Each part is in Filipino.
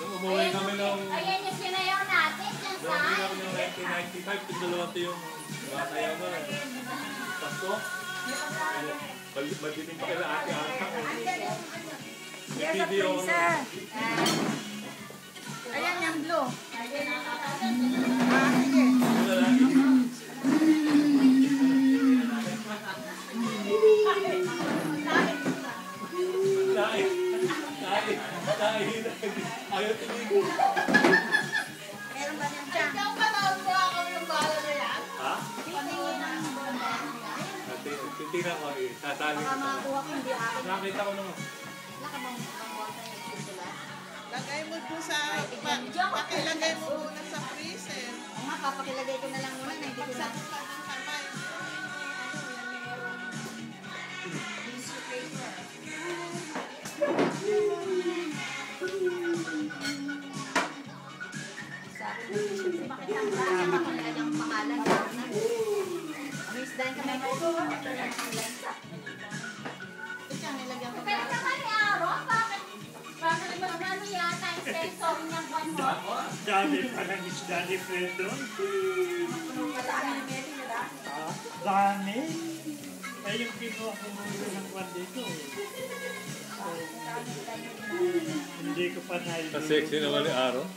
Umuwi kami ng... Ayan yung sinayaw natin. Umuwi kami ng 1995. Tinulungan ito yung sayaw na. Pasko. Madilim pa kila ate Ata. May video. Ayan yung blue. Sige. Wala lagi. Ayaw tumigil. Meron ba niyang tiyan? Ikaw pa nakuha kami ng bala na yan? Ha? Titignan ko eh. Sasali ko. Baka makakuha ko, hindi akin. Nakita ko naman. Wala ka bang pangkuha tayo ng pistula? Lagay mo po sa... Pakilagay mo muna sa freezer. Oo nga, papakilagay ko na lang muna na hindi ko na... Pagsakot ka ng kamay. Tissue paper. Sa akin yung tissue paper. Bakit ang dami ako nilagyan ang pangalan? May isdahin kami ko. Ito siya, nilagyan ko. Pero naman ni Aaron, bakit ano yata yung sensor niyang buwan mo? Dami pa ng isda ni Fredon. Madami na meron na dami. Dami. Ay, yung kinuha ko muna ng kwan dito. Hindi ko pa nailuto. Sexy naman ni Aaron.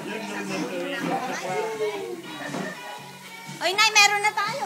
Yan naman ito yung Oy, Nay, meron na tayo.